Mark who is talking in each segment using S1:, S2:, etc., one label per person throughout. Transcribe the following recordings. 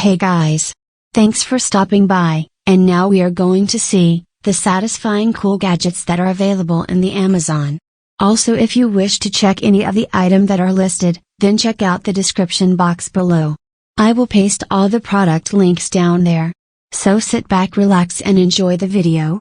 S1: Hey guys! Thanks for stopping by, and now we are going to see the satisfying cool gadgets that are available in the Amazon. Also, if you wish to check any of the items that are listed, then check out the description box below. I will paste all the product links down there. So sit back, relax and enjoy the video.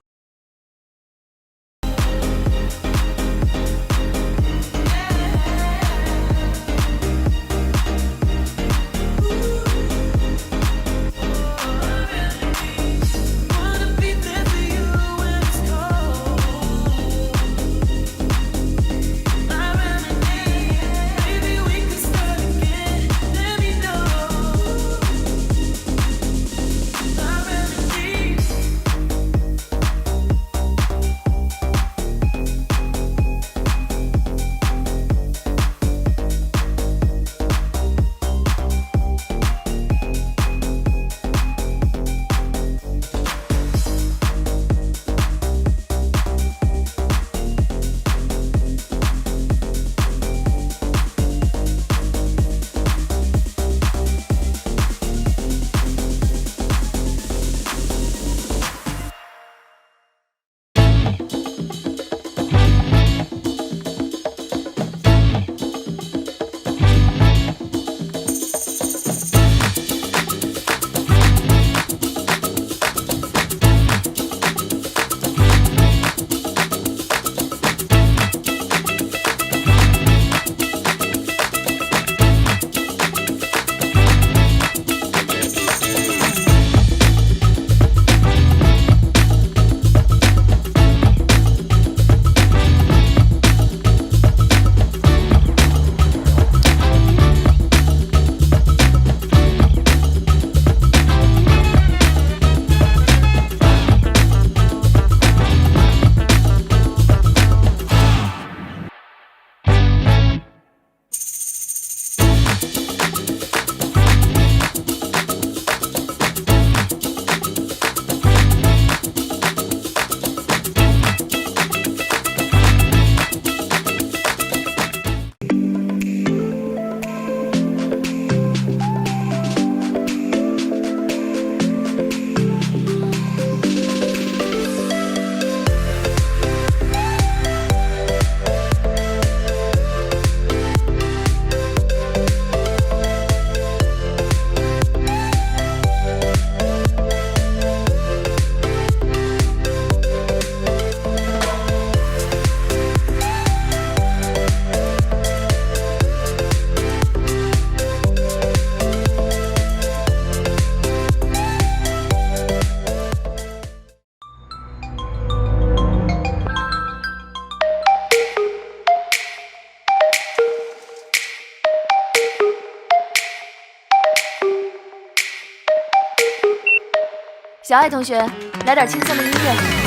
S2: 小爱同学，来点轻松的音乐。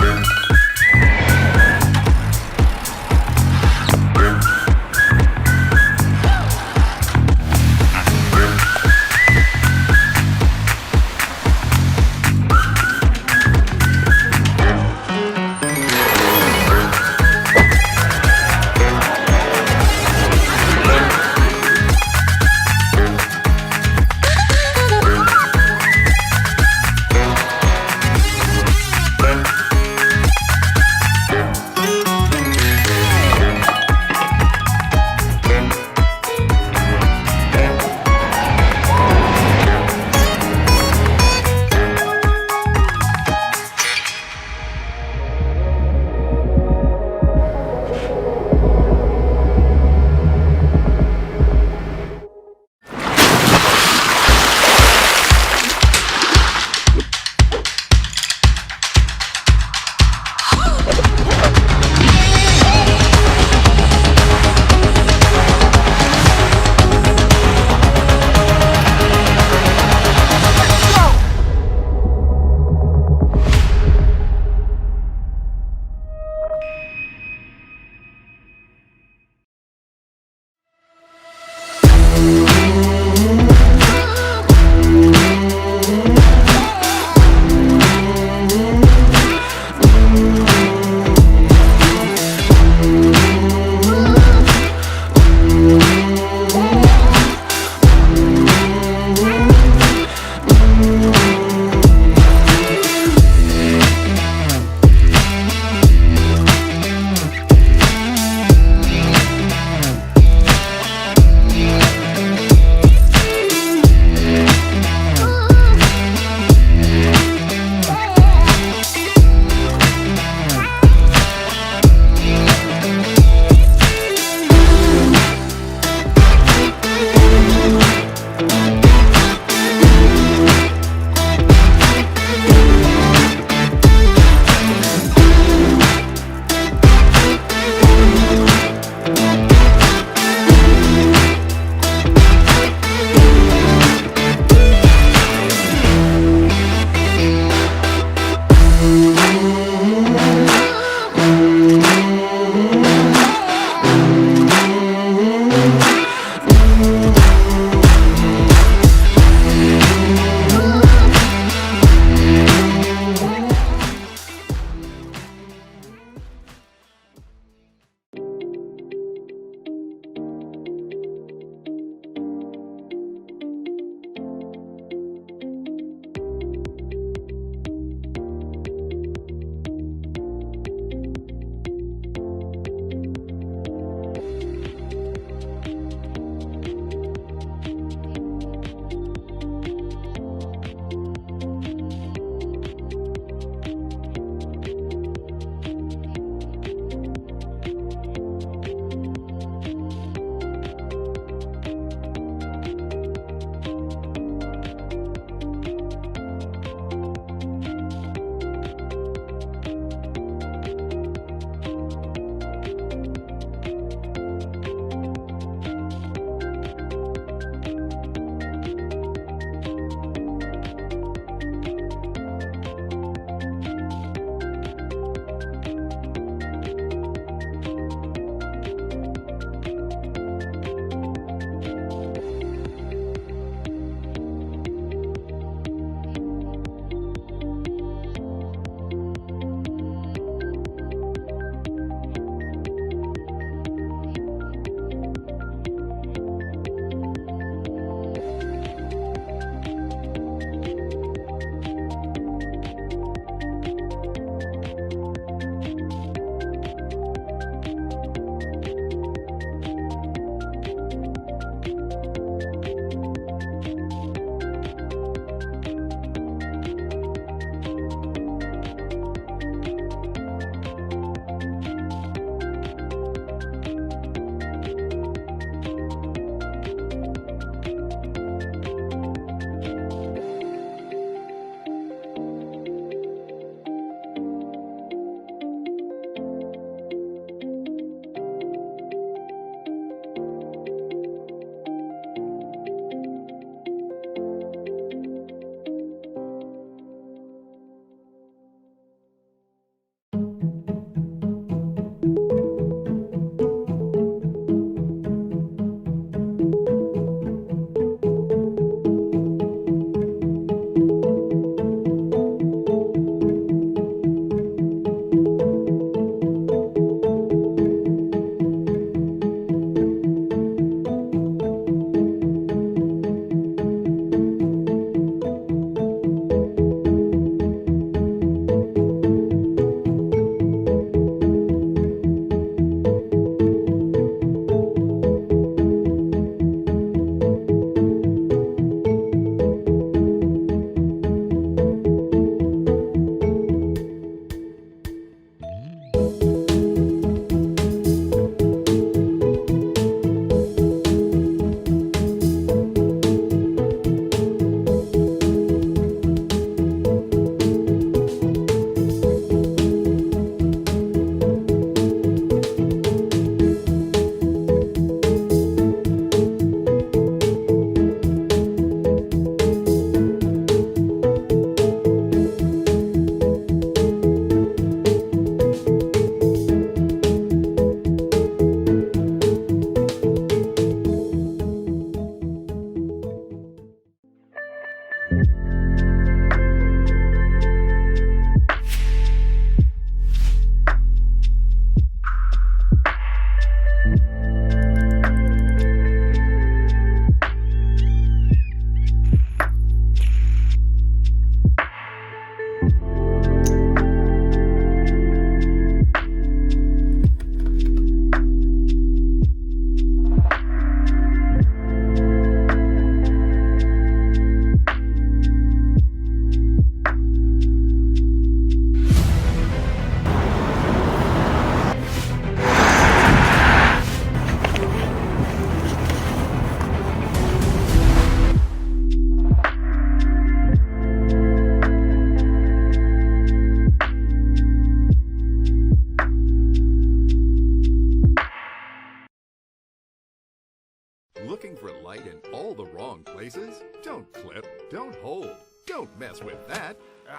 S3: Looking for light in all the wrong places? Don't clip, don't hold, don't mess with that.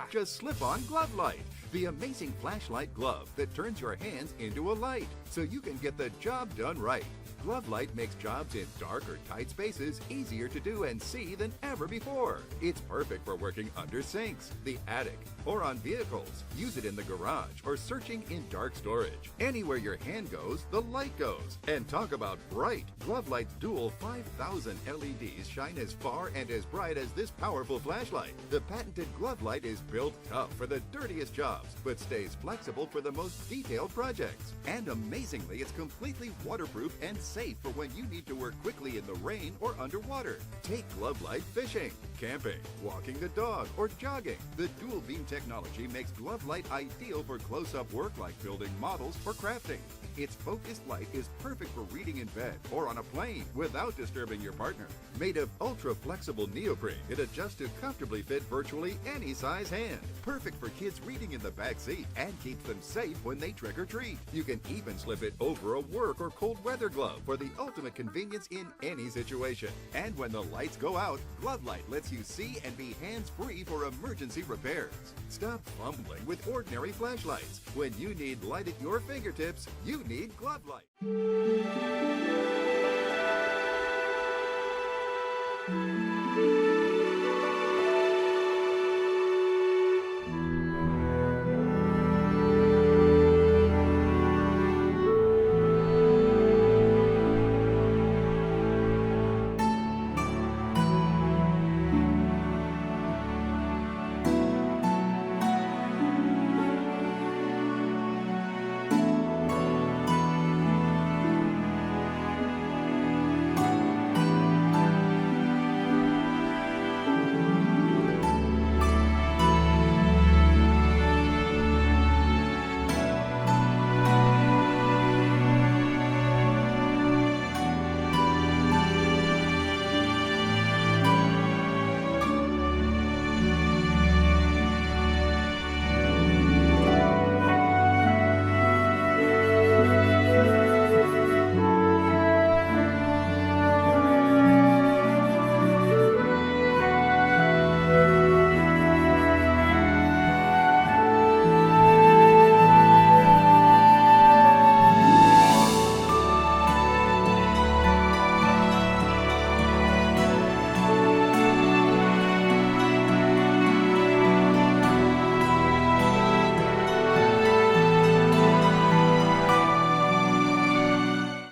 S3: Just slip on Glove Lite, the amazing flashlight glove that turns your hands into a light so you can get the job done right. Glove Lite makes jobs in dark or tight spaces easier to do and see than ever before. It's perfect for working under sinks, the attic, or on vehicles. Use it in the garage or searching in dark storage. Anywhere your hand goes, the light goes. And talk about bright. Glove Lite's dual 5,000 LEDs shine as far and as bright as this powerful flashlight. The patented Glove Lite is built tough for the dirtiest jobs, but stays flexible for the most detailed projects. And amazingly, it's completely waterproof and safe for when you need to work quickly in the rain or underwater. Take Glove Lite fishing, camping, walking the dog, or jogging. The dual beam technology makes Glove Lite ideal for close-up work like building models or crafting. Its focused light is perfect for reading in bed or on a plane without disturbing your partner. Made of ultra-flexible neoprene, it adjusts to comfortably fit virtually any size hand. Perfect for kids reading in the back seat and keeps them safe when they trick or treat. You can even slip it over a work or cold weather glove for the ultimate convenience in any situation. And when the lights go out, Glove Lite lets you see and be hands-free for emergency repairs. Stop fumbling with ordinary flashlights. When you need light at your fingertips, you need Glove Lite.